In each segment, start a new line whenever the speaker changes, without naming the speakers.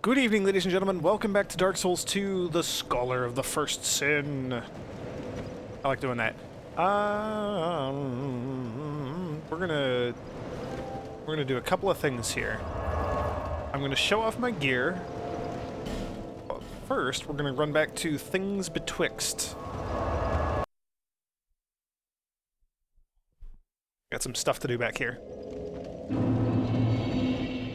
Good evening, ladies and gentlemen. Welcome back to Dark Souls 2, the Scholar of the First Sin. I like doing that. We're gonna do a couple of things here. I'm gonna show off my gear. But first, we're gonna run back to Things Betwixt. Got some stuff to do back here.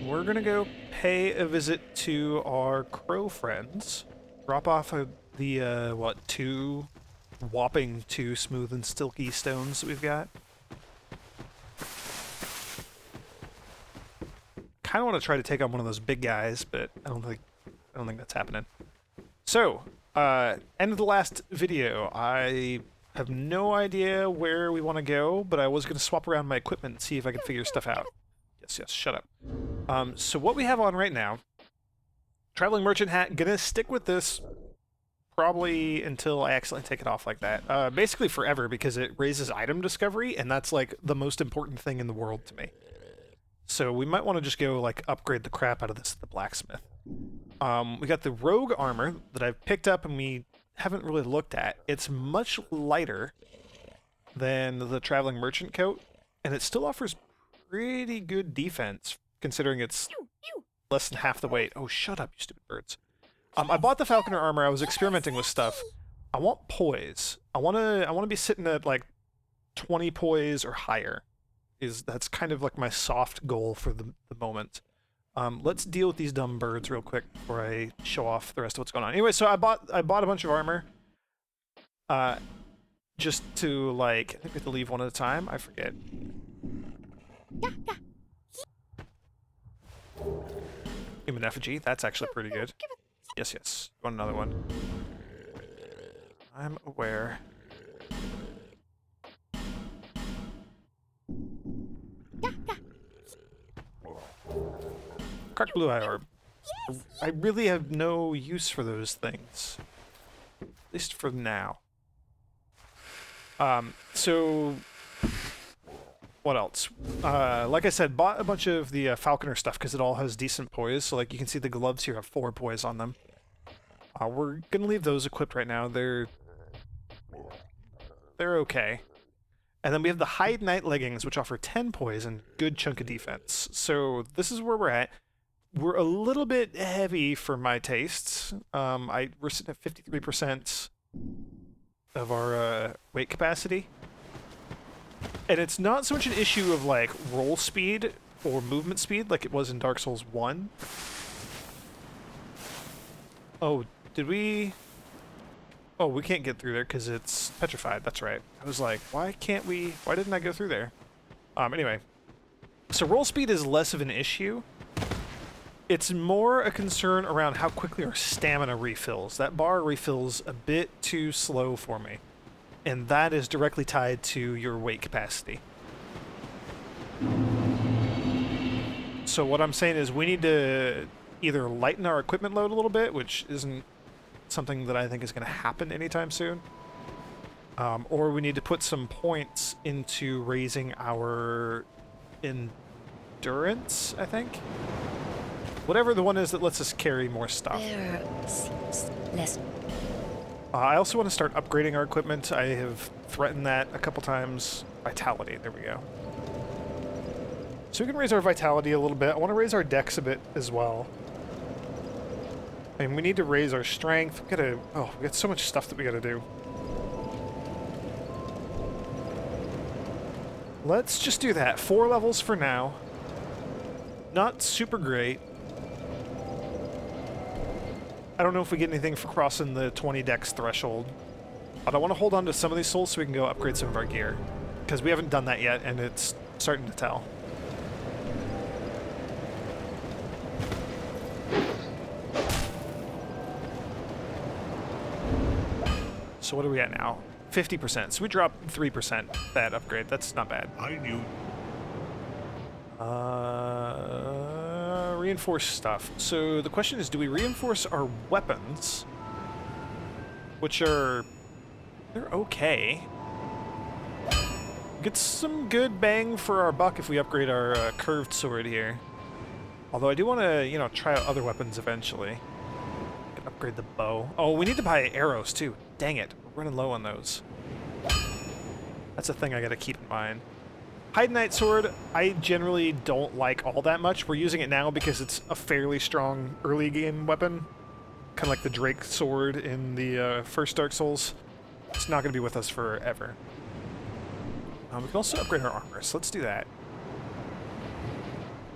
We're gonna go pay a visit to our crow friends. Drop off the two whopping two smooth and silky stones that we've got. Kind of want to try to take on one of those big guys, but I don't think that's happening. So, end of the last video, I have no idea where we want to go, but I was gonna swap around my equipment and see if I could figure stuff out. Yes, shut up. So what we have on right now, Traveling Merchant hat, gonna stick with this probably until I accidentally take it off like that. Basically forever, because it raises item discovery, and that's like the most important thing in the world to me. So we might want to just go like upgrade the crap out of this at the blacksmith. We got the rogue armor that I've picked up and we haven't really looked at. It's much lighter than the Traveling Merchant coat, and it still offers pretty good defense, considering it's less than half the weight. Oh, shut up, you stupid birds. I bought the Falconer armor. I was experimenting with stuff. I want poise. I want to be sitting at like 20 poise or higher. That's kind of like my soft goal for the moment. Let's deal with these dumb birds real quick before I show off the rest of what's going on. Anyway, so I bought a bunch of armor. Just to like, I think we have to leave one at a time. I forget. Human effigy, that's actually pretty good. Yes. You want another one? I'm aware. Cracked blue eye orb. I really have no use for those things. At least for now. So what else? Like I said, bought a bunch of the Falconer stuff because it all has decent poise. So like you can see the gloves here have 4 poise on them. We're gonna leave those equipped right now. They're okay. And then we have the Hide Knight leggings, which offer 10 poise and good chunk of defense. So this is where we're at. We're a little bit heavy for my tastes. We're sitting at 53% of our weight capacity. And it's not so much an issue of like roll speed or movement speed like it was in Dark Souls 1. Oh, did we... Oh, we can't get through there because it's petrified. That's right. I was like, why didn't I go through there? Anyway. So roll speed is less of an issue. It's more a concern around how quickly our stamina refills. That bar refills a bit too slow for me. And that is directly tied to your weight capacity. So what I'm saying is we need to either lighten our equipment load a little bit, which isn't something that I think is going to happen anytime soon, or we need to put some points into raising our endurance, I think. Whatever the one is that lets us carry more stuff.
Less.
I also want to start upgrading our equipment. I have threatened that a couple times. Vitality, there we go. So we can raise our vitality a little bit. I want to raise our dex a bit as well. And we need to raise our strength. We got so much stuff that we gotta do. Let's just do that. 4 levels for now. Not super great. I don't know if we get anything for crossing the 20 dex threshold. But I want to hold on to some of these souls so we can go upgrade some of our gear. Because we haven't done that yet, and it's starting to tell. So what are we at now? 50%. So we dropped 3% that upgrade. That's not bad.
I knew.
Reinforce stuff. So the question is, do we reinforce our weapons? Which are... they're okay. Get some good bang for our buck if we upgrade our curved sword here. Although I do want to, you know, try out other weapons eventually. Could upgrade the bow. Oh, we need to buy arrows too. Dang it, we're running low on those. That's a thing I gotta keep in mind. Hide Knight Sword, I generally don't like all that much. We're using it now because it's a fairly strong early game weapon. Kind of like the Drake Sword in the first Dark Souls. It's not going to be with us forever. We can also upgrade our armor, so let's do that.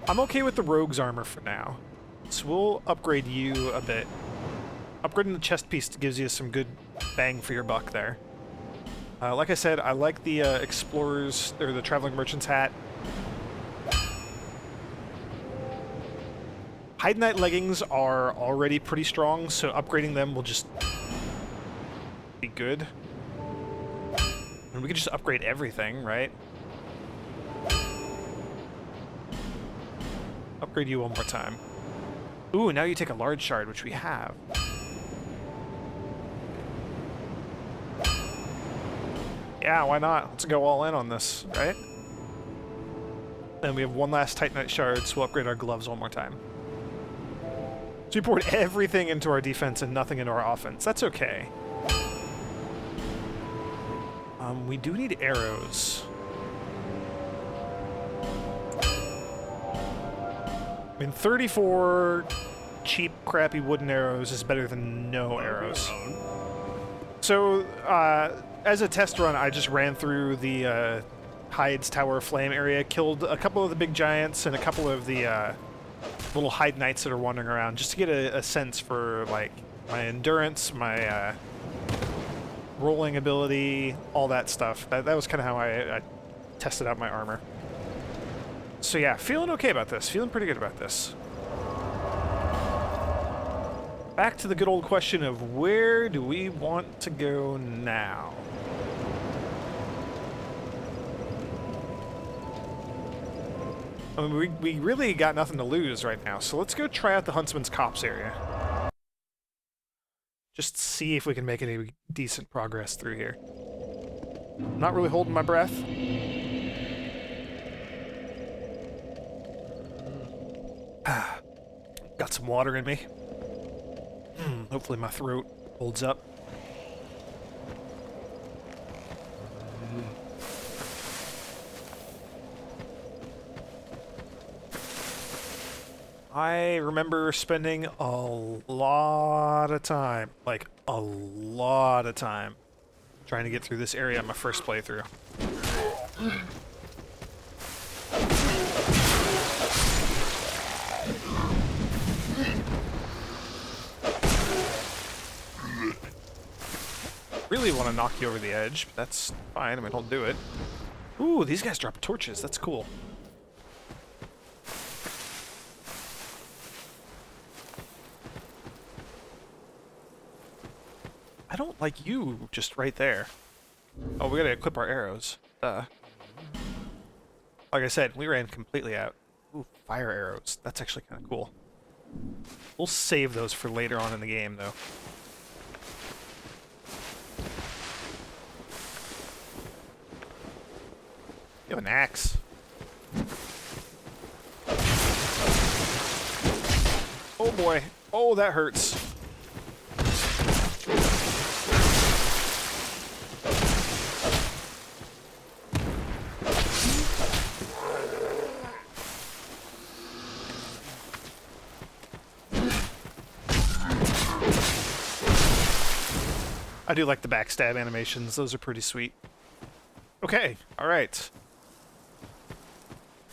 I'm okay with the Rogue's armor for now. So we'll upgrade you a bit. Upgrading the chest piece gives you some good bang for your buck there. Like I said, I like the Explorer's, or the Traveling Merchant's hat. Hide Knight leggings are already pretty strong, so upgrading them will just be good. And we can just upgrade everything, right? Upgrade you one more time. Ooh, now you take a large shard, which we have. Yeah, why not? Let's go all in on this, right? Then we have one last Titanite shard, so we'll upgrade our gloves one more time. So we poured everything into our defense and nothing into our offense. That's okay. We do need arrows. I mean, 34 cheap, crappy wooden arrows is better than no arrows. So, as a test run, I just ran through the Hyde's Tower of Flame area, killed a couple of the big giants and a couple of the little Hyde Knights that are wandering around, just to get a sense for, like, my endurance, my rolling ability, all that stuff. That was kind of how I tested out my armor. So yeah, feeling okay about this. Feeling pretty good about this. Back to the good old question of where do we want to go now? I mean, we really got nothing to lose right now, so let's go try out the Huntsman's Copse area. Just see if we can make any decent progress through here. I'm not really holding my breath. Got some water in me. Hopefully my throat holds up. I remember spending a lot of time, like a lot of time, trying to get through this area on my first playthrough. Really want to knock you over the edge, but that's fine. I mean, I'll do it. Ooh, these guys drop torches. That's cool. I don't like you just right there. Oh, we gotta equip our arrows. Like I said, we ran completely out. Ooh, fire arrows. That's actually kind of cool. We'll save those for later on in the game, though. You have an axe. Oh boy. Oh, that hurts. I do like the backstab animations. Those are pretty sweet. Okay, alright.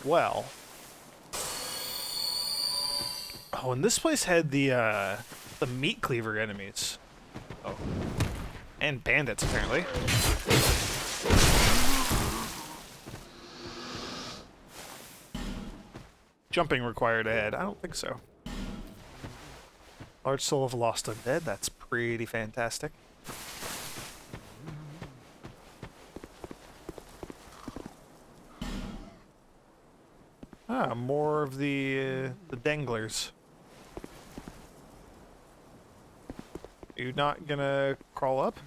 Well. Oh, and this place had the meat cleaver enemies. Oh. And bandits, apparently. Jumping required ahead. I don't think so. Large soul of lost undead. That's pretty fantastic. Ah, more of the danglers. Are you not gonna crawl up?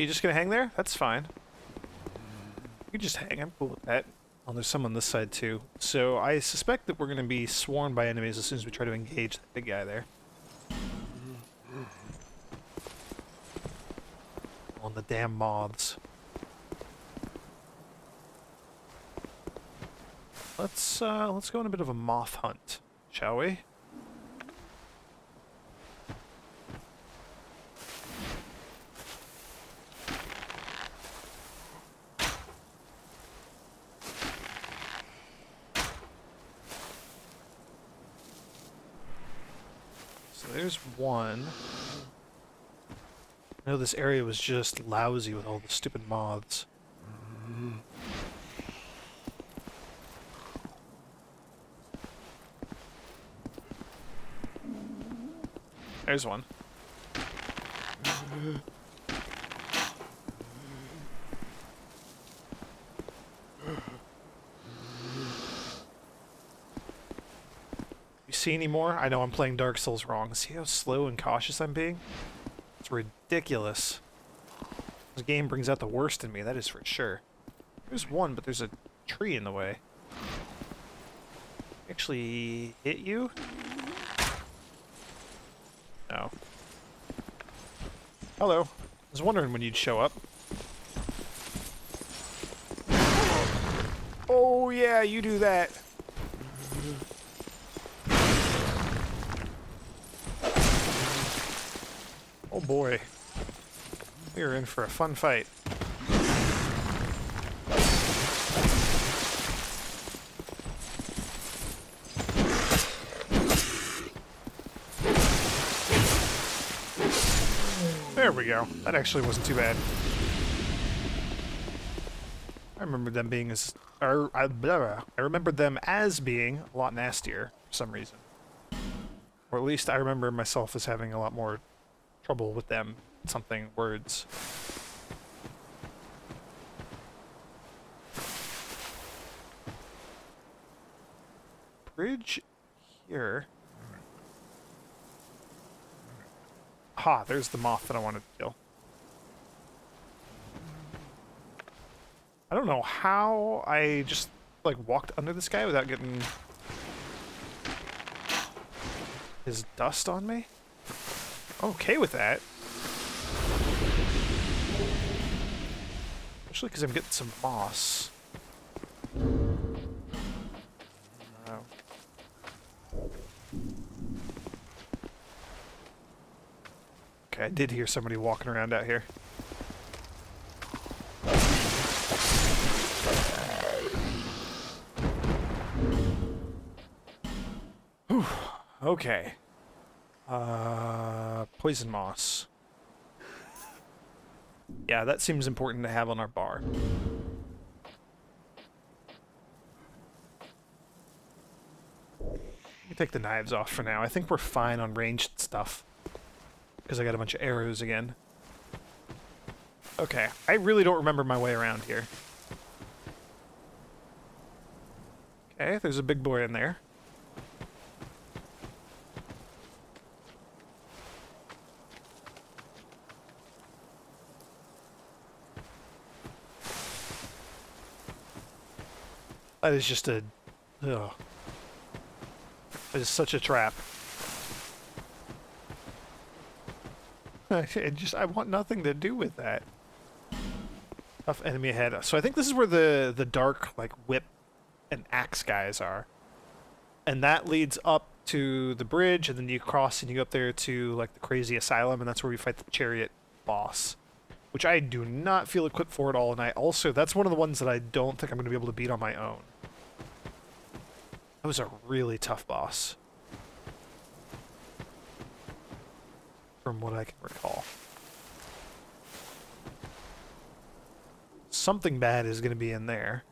you just gonna hang there? That's fine. You can just hang. I'm cool with that. Oh, there's some on this side too. So I suspect that we're gonna be swarmed by enemies as soon as we try to engage that big guy there. On the damn moths. Let's go on a bit of a moth hunt, shall we? So there's one. I know this area was just lousy with all the stupid moths. There's one. You see any more? I know I'm playing Dark Souls wrong. See how slow and cautious I'm being? It's ridiculous. This game brings out the worst in me, that is for sure. There's one, but there's a tree in the way. Actually hit you? No. Hello. I was wondering when you'd show up. Oh yeah, you do that. Oh boy. We are in for a fun fight. There we go. That actually wasn't too bad. I remember them being as... I remembered them as being a lot nastier for some reason. Or at least I remember myself as having a lot more trouble with them. Something, words. Bridge here. Ha, there's the moth that I wanted to kill. I don't know how I just, like, walked under this guy without getting his dust on me. I'm okay with that. Especially because I'm getting some moss. Oh. Okay, I did hear somebody walking around out here. Whew. Okay. Poison moss. Yeah, that seems important to have on our bar. Let me take the knives off for now. I think we're fine on ranged stuff. Because I got a bunch of arrows again. Okay, I really don't remember my way around here. Okay, there's a big boy in there. That is just a... Ugh. That is such a trap. I want nothing to do with that. Tough enemy ahead. So I think this is where the dark, like, whip and axe guys are. And that leads up to the bridge, and then you cross and you go up there to, like, the crazy asylum, and that's where we fight the chariot boss. Which I do not feel equipped for at all, and I also... That's one of the ones that I don't think I'm going to be able to beat on my own. That was a really tough boss. From what I can recall. Something bad is going to be in there.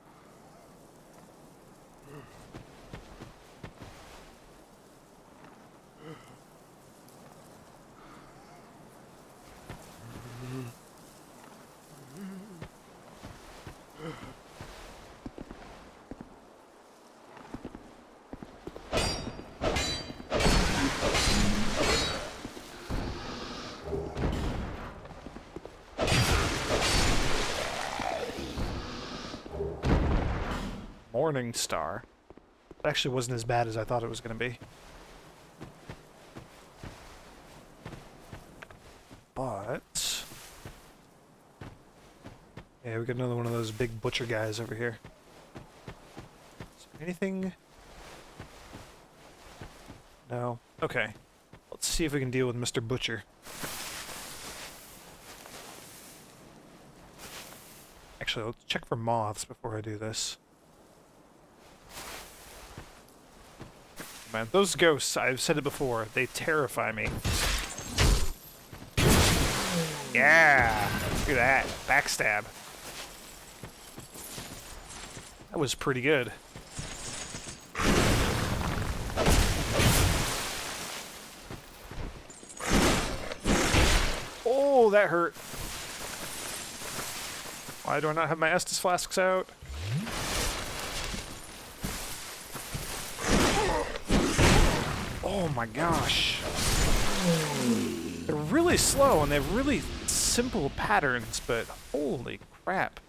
Morning Star. It actually wasn't as bad as I thought it was going to be. But... yeah, we got another one of those big butcher guys over here. Is there anything... no. Okay. Let's see if we can deal with Mr. Butcher. Actually, let's check for moths before I do this. Man, those ghosts, I've said it before, they terrify me. Yeah! Look at that. Backstab. That was pretty good. Oh, that hurt. Why do I not have my Estus flasks out? Oh my gosh. They're really slow and they have really simple patterns, but holy crap.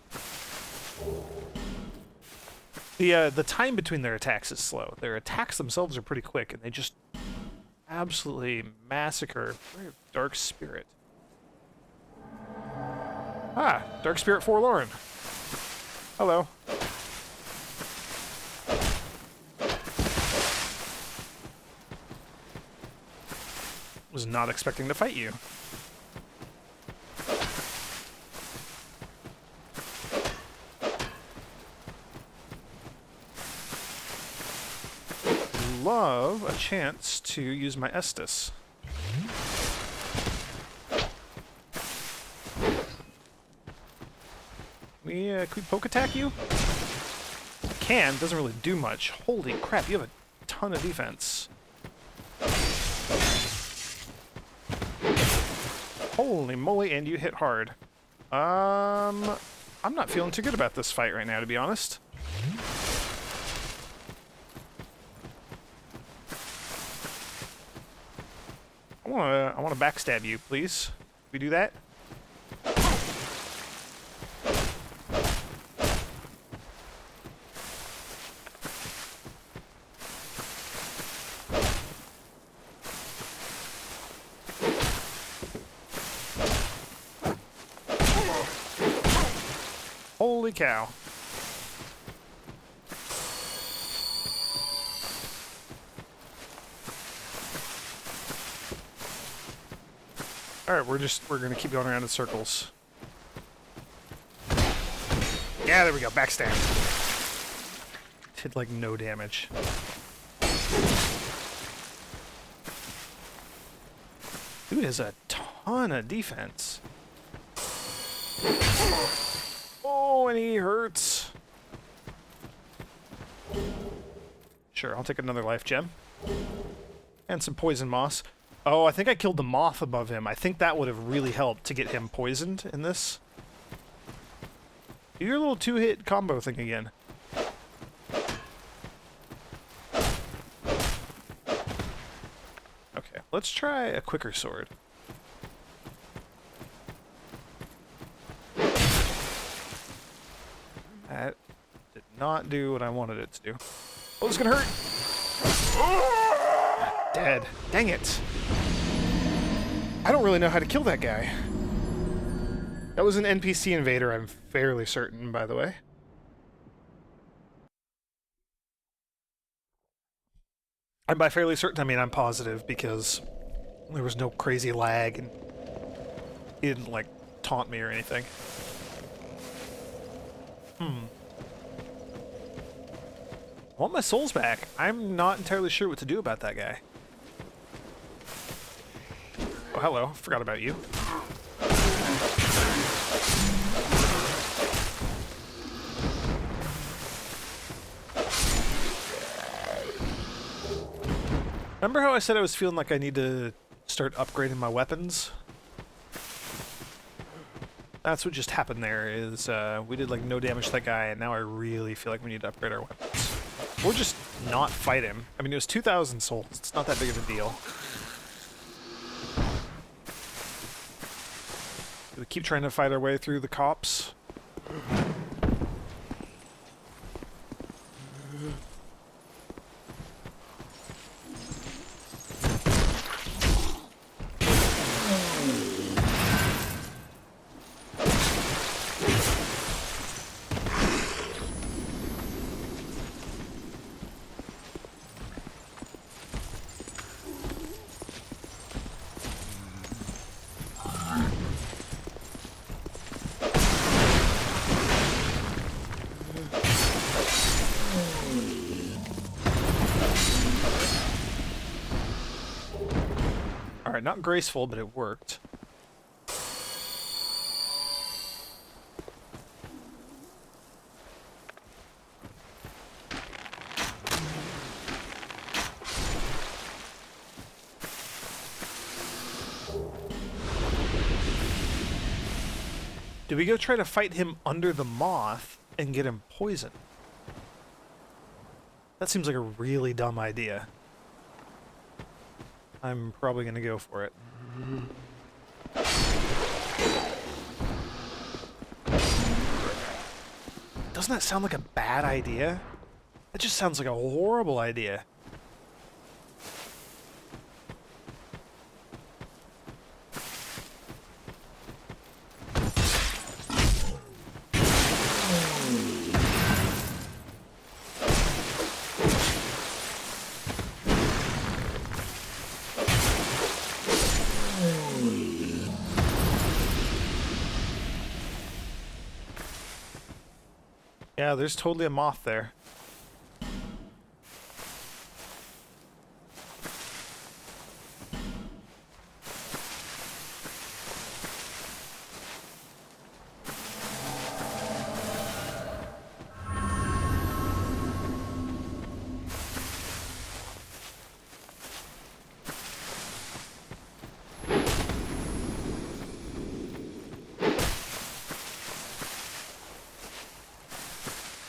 The time between their attacks is slow. Their attacks themselves are pretty quick, and they just absolutely massacre. Dark Spirit. Ah, Dark Spirit Forlorn. Hello. Was not expecting to fight you. Love a chance to use my Estus. Can we poke attack you? Can, doesn't really do much. Holy crap, you have a ton of defense. Holy moly, and you hit hard. I'm not feeling too good about this fight right now, to be honest. I wanna backstab you, please. Can we do that? Holy cow. Alright, we're gonna keep going around in circles. Yeah, there we go, backstab. Did like no damage. Dude has a ton of defense. Oh, and he hurts. Sure, I'll take another life gem. And some poison moss. Oh, I think I killed the moth above him. I think that would have really helped to get him poisoned in this. Do your little two-hit combo thing again. Okay, let's try a quicker sword. That did not do what I wanted it to do. Oh, it's gonna hurt! Dead. Dang it. I don't really know how to kill that guy. That was an NPC invader, I'm fairly certain, by the way. And by fairly certain, I mean I'm positive, because there was no crazy lag, and he didn't, like, taunt me or anything. I want my souls back. I'm not entirely sure what to do about that guy. Oh, hello. Forgot about you. Remember how I said I was feeling like I need to start upgrading my weapons? That's what just happened there, is we did like no damage to that guy, and now I really feel like we need to upgrade our weapons. Or just not fight him. I mean, it was 2,000 souls. It's not that big of a deal. Do we keep trying to fight our way through the Copse? not graceful, but it worked. Do we go try to fight him under the moth and get him poisoned? That seems like a really dumb idea. I'm probably going to go for it. Doesn't that sound like a bad idea? That just sounds like a horrible idea. Yeah, there's totally a moth there.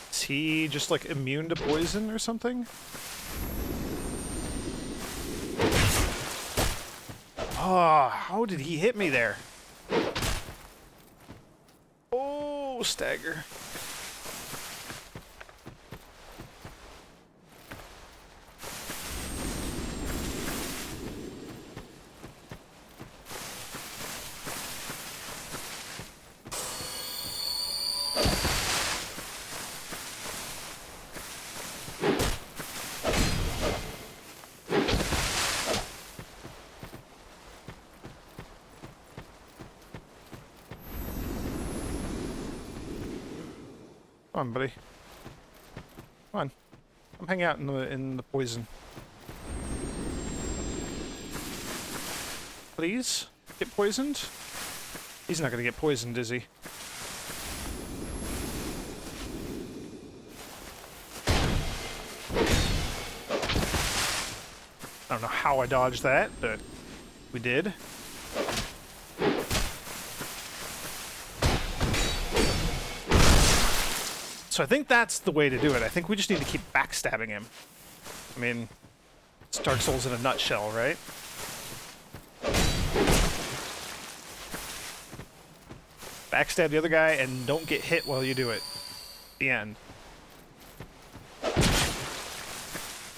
Is he just like immune to poison or something? Oh, how did he hit me there? Oh, stagger. Come on, buddy. Come on. Come hang out in the poison. Please? Get poisoned? He's not gonna get poisoned, is he? I don't know how I dodged that, but we did. So I think that's the way to do it. I think we just need to keep backstabbing him. I mean, it's Dark Souls in a nutshell, right? Backstab the other guy and don't get hit while you do it. The end.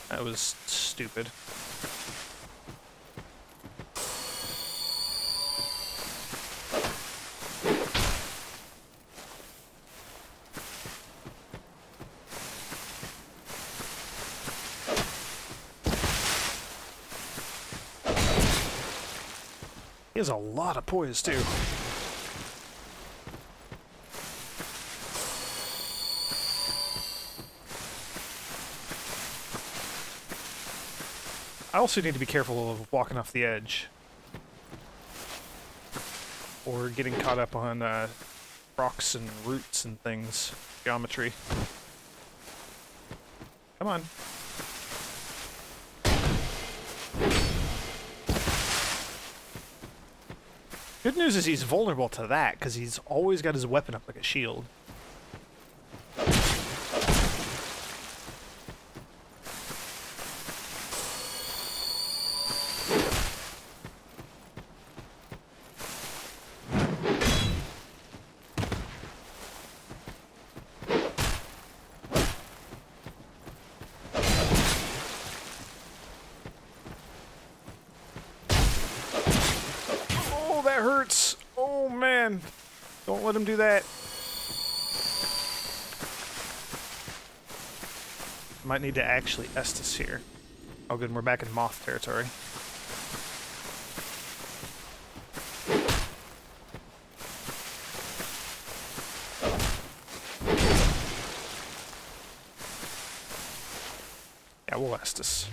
That was stupid. He has a lot of poise, too. I also need to be careful of walking off the edge. Or getting caught up on rocks and roots and things. Geometry. Come on. Good news is he's vulnerable to that, because he's always got his weapon up like a shield. That hurts. Oh man. Don't let him do that. Might need to actually Estus here. Oh good, we're back in moth territory. Yeah, we'll Estus.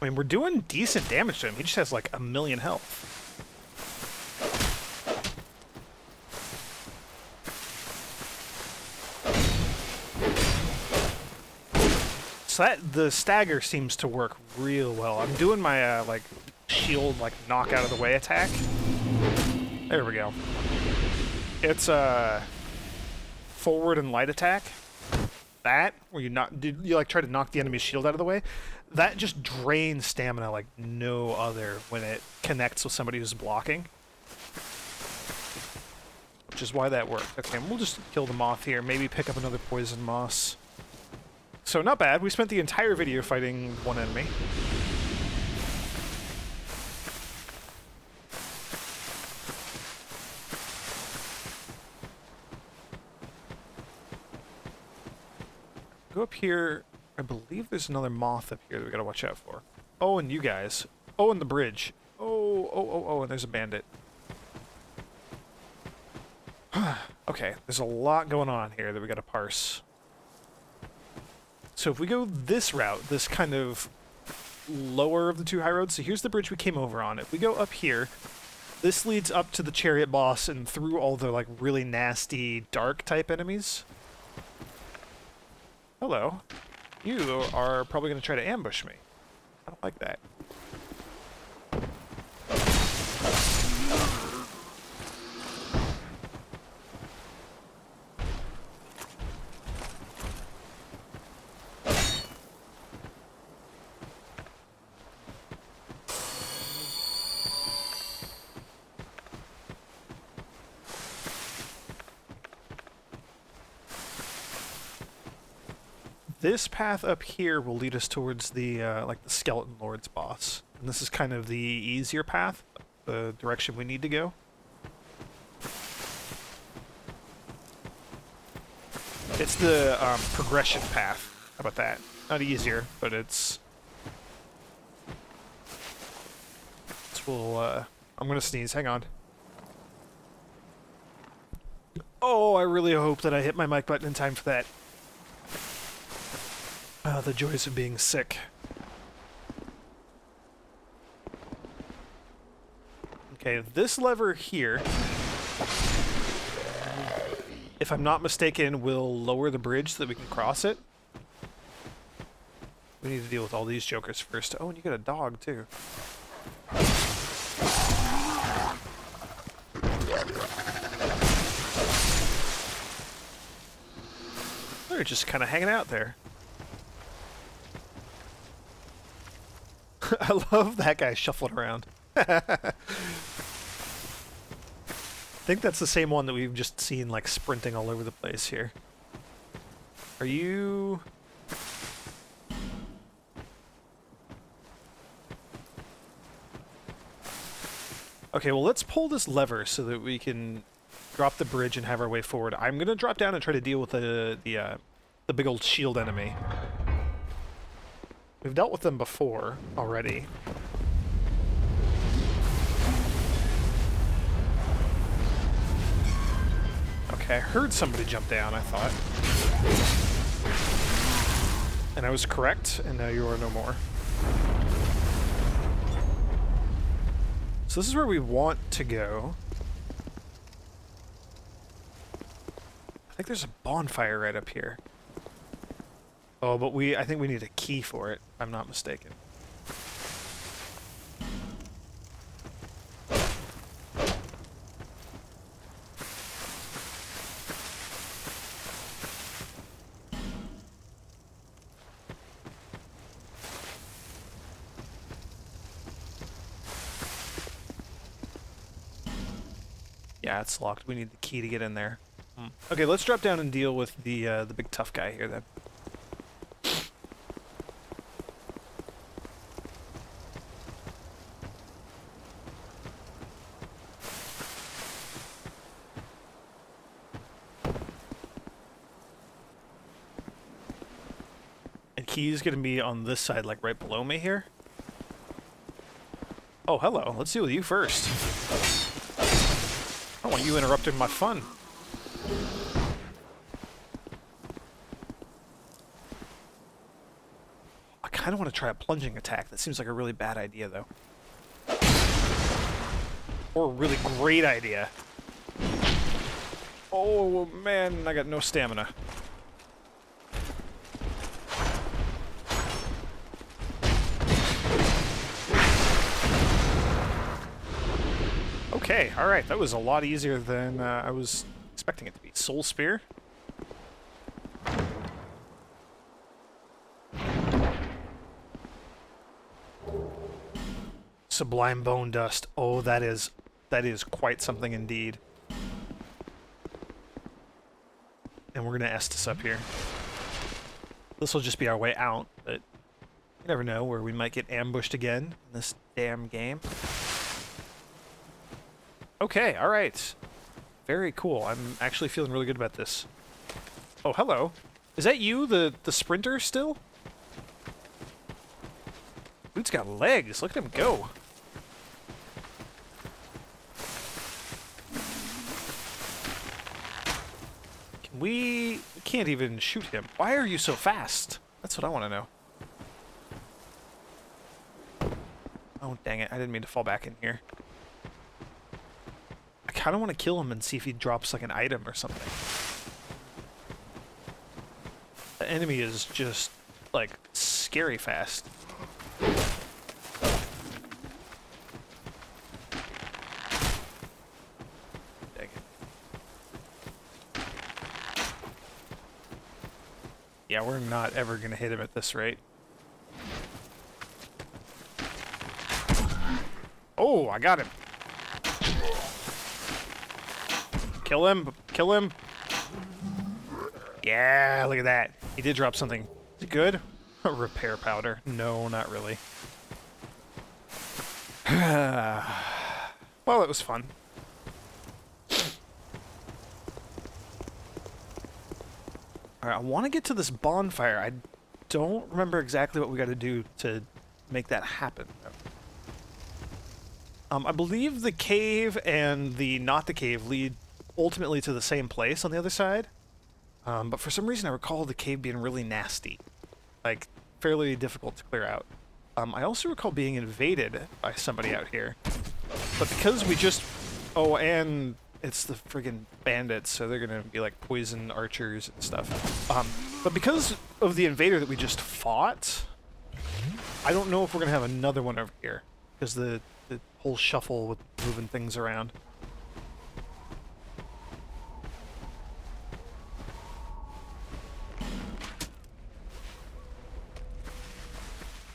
I mean, we're doing decent damage to him. He just has like 1,000,000 health. So the stagger seems to work real well. I'm doing my like shield like knock out of the way attack. There we go. It's forward and light attack. That where you like try to knock the enemy's shield out of the way. That just drains stamina like no other when it connects with somebody who's blocking. Which is why that worked. Okay, and we'll just kill the moth here. Maybe pick up another poison moss. So not bad. We spent the entire video fighting one enemy. Go up here. I believe there's another moth up here that we gotta watch out for. Oh, and you guys. Oh, and the bridge. Oh, and there's a bandit. Okay, there's a lot going on here that we gotta parse. So if we go this route, this kind of lower of the two high roads, so here's the bridge we came over on. If we go up here, this leads up to the chariot boss and through all the like really nasty dark type enemies. Hello. You are probably going to try to ambush me. I don't like that. This path up here will lead us towards the like the Skeleton Lord's boss. And this is kind of the easier path, the direction we need to go. It's the progression path. How about that? Not easier, but it's I'm gonna sneeze, hang on. Oh, I really hope that I hit my mic button in time for that. The joys of being sick. Okay, this lever here, if I'm not mistaken, will lower the bridge so that we can cross it. We need to deal with all these jokers first. Oh, and you got a dog, too. They're just kind of hanging out there. I love that guy shuffling around. I think that's the same one that we've just seen, like, sprinting all over the place here. Are you... Okay, well, let's pull this lever so that we can drop the bridge and have our way forward. I'm gonna drop down and try to deal with the big old shield enemy. We've dealt with them before already. Okay, I heard somebody jump down, I thought. And I was correct, and now you are no more. So this is where we want to go. I think there's a bonfire right up here. Oh, but I think we need a key for it, if I'm not mistaken. Yeah, it's locked. We need the key to get in there. Okay, let's drop down and deal with the big tough guy here then. And key's gonna be on this side, like right below me here. Oh, hello. Let's deal with you first. I don't want you interrupting my fun. I kind of want to try a plunging attack. That seems like a really bad idea, though. Or a really great idea. Oh, man, I got no stamina. Okay, alright, that was a lot easier than I was expecting it to be. Soul Spear. Sublime Bone Dust. Oh, that is quite something indeed. And we're gonna Estus up here. This will just be our way out, but you never know where we might get ambushed again in this damn game. Okay, alright. Very cool. I'm actually feeling really good about this. Oh, hello. Is that you, the sprinter, still? Dude's got legs. Look at him go. We can't even shoot him. Why are you so fast? That's what I want to know. Oh, dang it. I didn't mean to fall back in here. I kind of want to kill him and see if he drops like an item or something. The enemy is just, like, scary fast. Dang it. Yeah, we're not ever going to hit him at this rate. Oh, I got him. Kill him. Kill him. Yeah, look at that. He did drop something. Is it good? Repair powder. No, not really. Well, it was fun. Alright, I want to get to this bonfire. I don't remember exactly what we got to do to make that happen. I believe the cave and the not the cave lead ultimately to the same place on the other side. But for some reason I recall the cave being really nasty. Like, fairly difficult to clear out. I also recall being invaded by somebody out here. But because we just... Oh, and it's the friggin' bandits, so they're gonna be like poison archers and stuff. But because of the invader that we just fought, I don't know if we're gonna have another one over here. Because the whole shuffle with moving things around.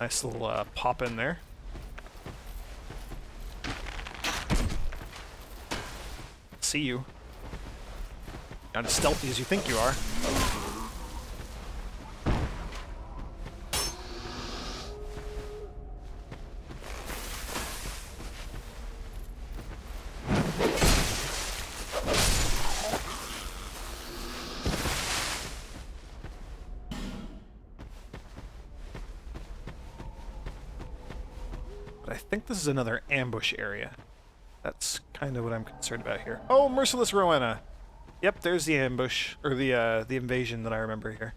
Nice little pop in there. See you. Not as stealthy as you think you are. But I think this is another ambush area. That's kind of what I'm concerned about here. Oh, Merciless Rowena! Yep, there's the ambush, or the invasion that I remember here.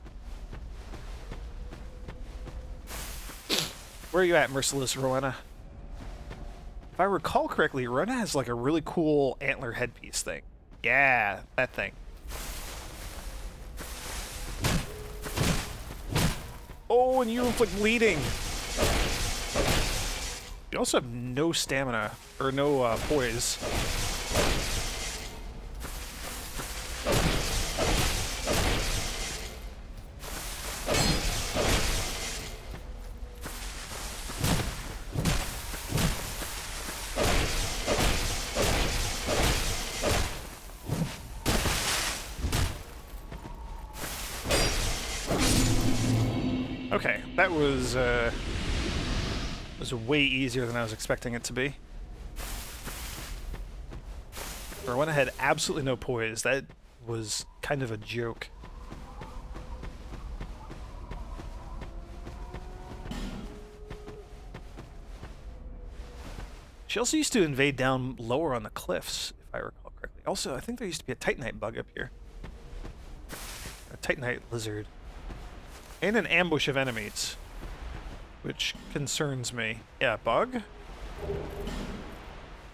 Where are you at, Merciless Rowena? If I recall correctly, Rowena has like a really cool antler headpiece thing. Yeah, that thing. Oh, and you inflict bleeding! You also have no stamina, or no poise. Okay, that was way easier than I was expecting it to be. Rowena had absolutely no poise. That was kind of a joke. She also used to invade down lower on the cliffs, if I recall correctly. Also, I think there used to be a Titanite bug up here. A Titanite lizard. And an ambush of enemies. which concerns me. Yeah, bug?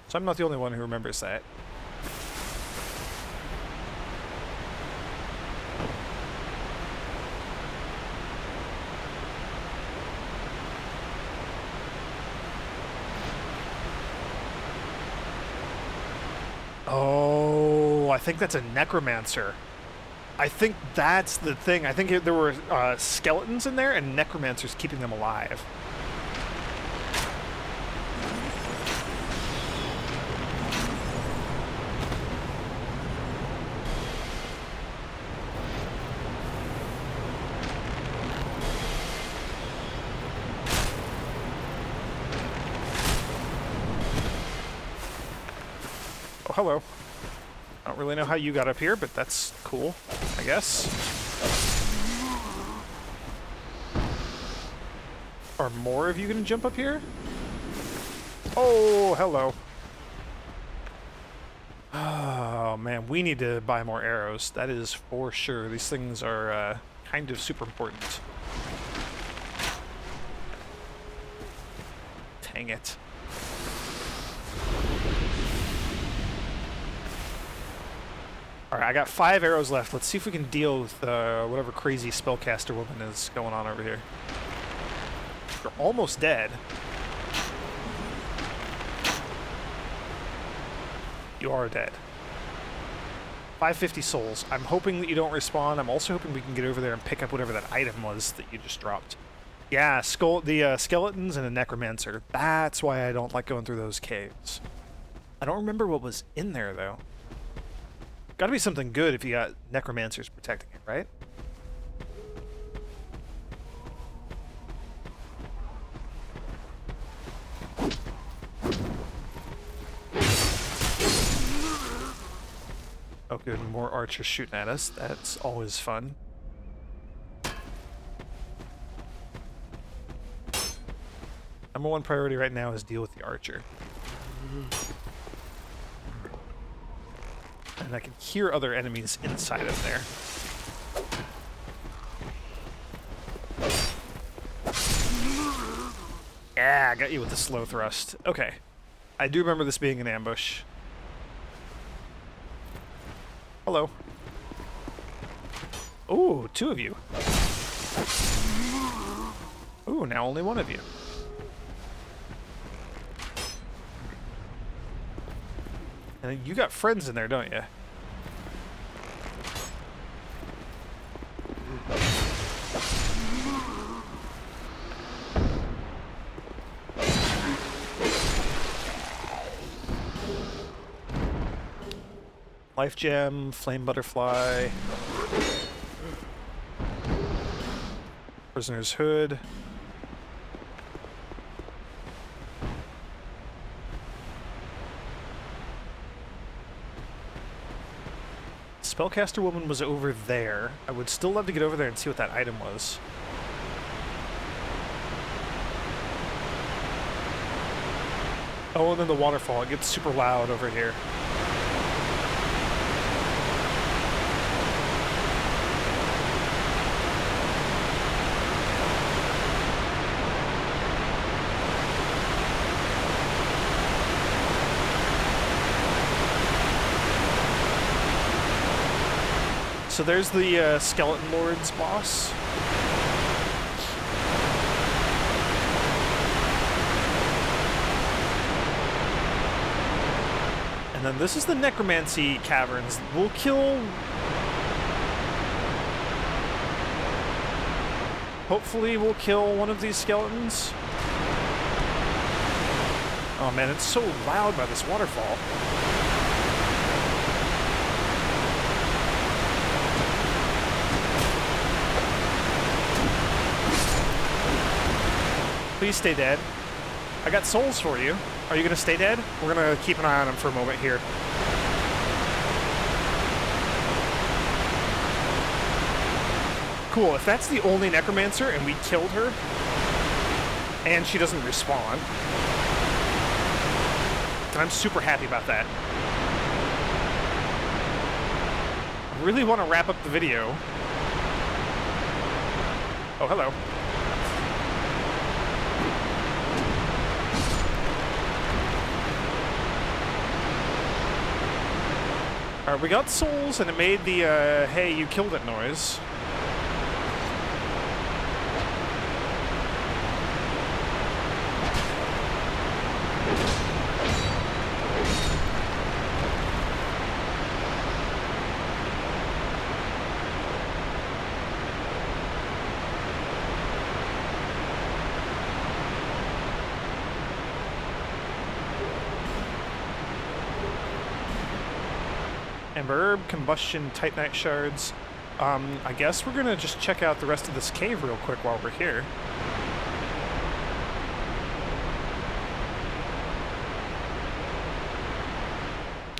So I'm not the only one who remembers that. Oh, I think that's a necromancer. I think that's the thing. I think there were skeletons in there and necromancers keeping them alive. Oh, hello. I don't really know how you got up here, but that's cool, I guess. Are more of you gonna jump up here? Oh, hello. Oh, man, we need to buy more arrows. That is for sure. These things are kind of super important. Dang it. Alright, I got 5 arrows left. Let's see if we can deal with whatever crazy spellcaster woman is going on over here. You're almost dead. You are dead. 550 souls. I'm hoping that you don't respawn. I'm also hoping we can get over there and pick up whatever that item was that you just dropped. Yeah, skeletons and a necromancer. That's why I don't like going through those caves. I don't remember what was in there, though. Gotta be something good if you got necromancers protecting it, right? Oh good, more archers shooting at us. That's always fun. Number one priority right now is deal with the archer. And I can hear other enemies inside of there. Yeah, I got you with the slow thrust. Okay. I do remember this being an ambush. Hello. Ooh, 2 of you. Ooh, now only 1 of you. And you got friends in there, don't you? Life gem, flame butterfly, prisoner's hood. Spellcaster woman was over there. I would still love to get over there and see what that item was. Oh, and then the waterfall. It gets super loud over here. So there's the Skeleton Lord's boss. And then this is the Necromancy Caverns. We'll kill... Hopefully we'll kill one of these skeletons. Oh man, it's so loud by this waterfall. Please stay dead. I got souls for you. Are you gonna stay dead? We're gonna keep an eye on him for a moment here. Cool, if that's the only necromancer and we killed her, and she doesn't respawn, then I'm super happy about that. I really want to wrap up the video. Oh, hello. Alright, we got souls, and it made the, hey, you killed it noise. Amber herb, combustion, titanite shards. I guess we're gonna just check out the rest of this cave real quick while we're here.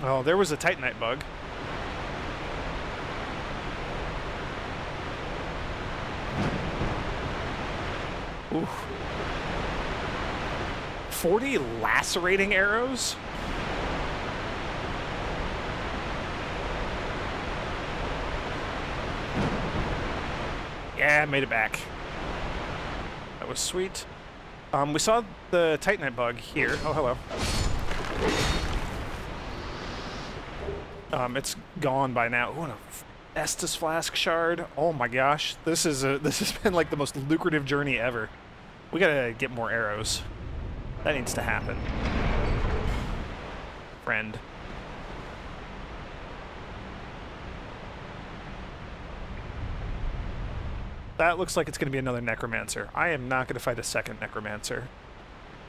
Oh, there was a titanite bug. Oof. 40 lacerating arrows? Yeah, made it back. That was sweet. We saw the titanite bug here. Oh, hello. It's gone by now. Ooh, and a Estus flask shard. Oh my gosh, this has been like the most lucrative journey ever. We gotta get more arrows. That needs to happen. Friend. That looks like it's going to be another necromancer. I am not going to fight a second necromancer.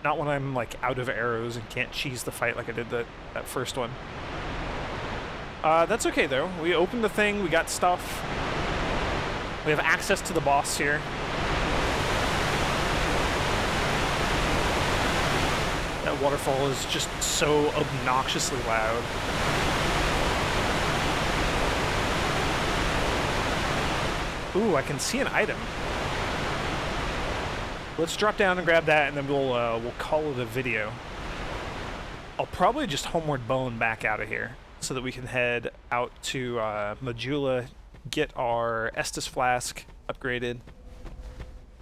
Not when I'm like out of arrows and can't cheese the fight like I did that first one. That's okay though. We opened the thing, we got stuff. We have access to the boss here. That waterfall is just so obnoxiously loud. Ooh, I can see an item. Let's drop down and grab that, and then we'll call it a video. I'll probably just homeward bone back out of here so that we can head out to Majula, get our Estus flask upgraded,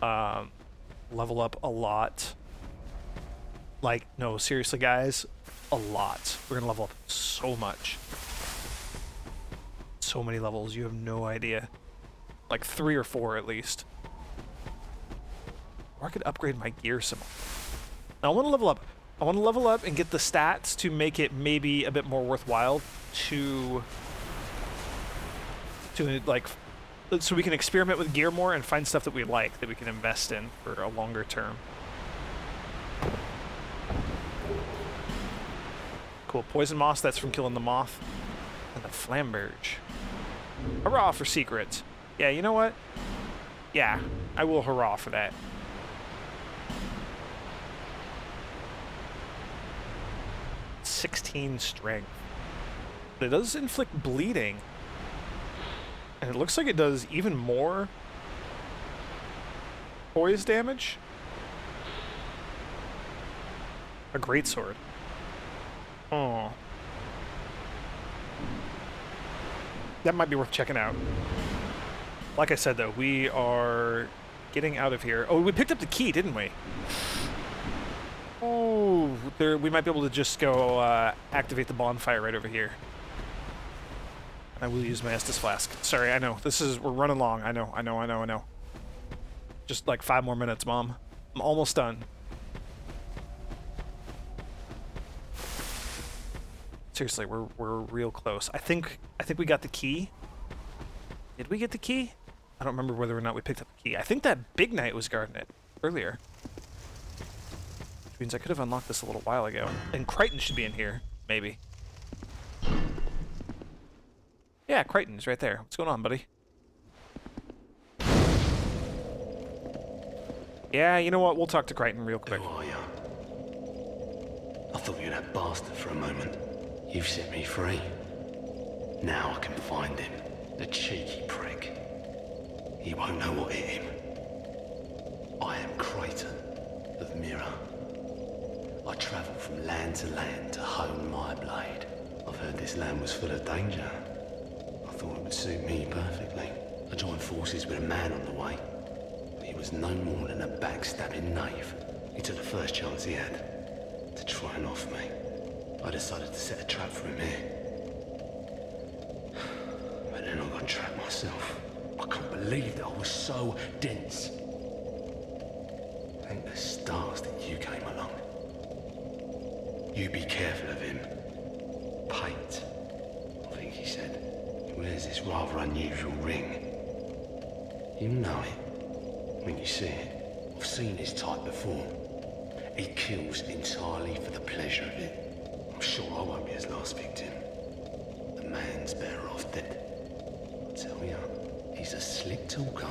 level up a lot. Like, no, seriously, guys, a lot. We're gonna level up so much. So many levels, you have no idea. Like 3 or 4 at least. Or I could upgrade my gear some more. Now I want to level up. I want to level up and get the stats to make it maybe a bit more worthwhile to like, so we can experiment with gear more and find stuff that we like that we can invest in for a longer term. Cool. Poison moss, that's from killing the moth. And the flamberge. Hurrah for secrets. Yeah, you know what? Yeah, I will hurrah for that. (16 strength). But it does inflict bleeding. And it looks like it does even more poise damage. A greatsword. Oh. That might be worth checking out. Like I said, though, we are getting out of here. Oh, we picked up the key, didn't we? Oh, we might be able to just go activate the bonfire right over here. I will use my Estus flask. Sorry, I know. We're running long. I know. Just like 5 more minutes, Mom. I'm almost done. Seriously, we're real close. I think we got the key. Did we get the key? I don't remember whether or not we picked up the key. I think that big knight was guarding it earlier. Which means I could have unlocked this a little while ago. And Crichton should be in here, maybe. Yeah, Crichton's right there. What's going on, buddy? Yeah, you know what? We'll talk to Crichton real quick.
Who are you? I thought you were that bastard for a moment. You've set me free. Now I can find him. The cheeky prick. He won't know what hit him. I am Creighton of Mirror. I travel from land to hone my blade. I've heard this land was full of danger. I thought it would suit me perfectly. I joined forces with a man on the way. He was no more than a backstabbing knave. He took the first chance he had to try and off me. I decided to set a trap for him here. I trapped myself. I can't believe that I was so dense. Thank the stars that you came along. You be careful of him. Pate, I think he said. He wears this rather unusual ring. You know it when you see it. I've seen his type before. He kills entirely for the pleasure of it. I'm sure I won't be his last victim. The man's better off dead. I tell ya, he's a slick talker,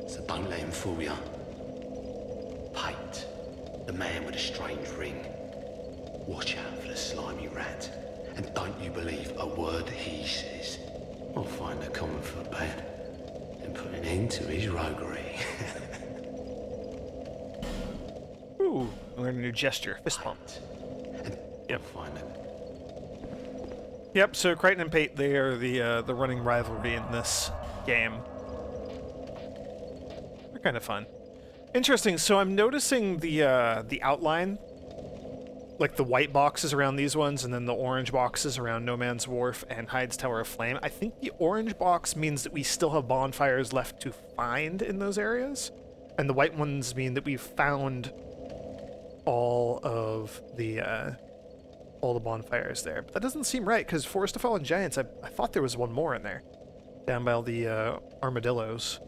so don't let him fool ya. Pate, the man with a strange ring. Watch out for the slimy rat, and don't you believe a word he says. I'll find a common footpad and put an end to his roguery.
Ooh, I learned a new gesture. Fist pump.
And
Yep.
I'll find a
Yep, so Crichton and Pate, they are the running rivalry in this game. They're kind of fun. Interesting, so I'm noticing the outline, like the white boxes around these ones, and then the orange boxes around No Man's Wharf and Hyde's Tower of Flame. I think the orange box means that we still have bonfires left to find in those areas, and the white ones mean that we've found all of the bonfires there. But that doesn't seem right, because Forest of Fallen Giants, I thought there was one more in there, down by all the armadillos.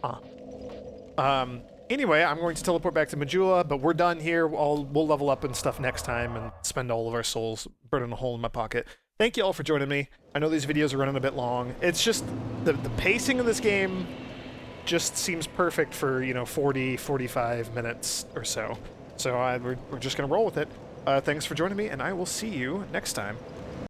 Huh. Anyway, I'm going to teleport back to Majula, but we're done here. We'll level up and stuff next time and spend all of our souls burning a hole in my pocket. Thank you all for joining me. I know these videos are running a bit long. It's just the pacing of this game just seems perfect for, 40, 45 minutes or so. So we're just going to roll with it. Thanks for joining me, and I will see you next time.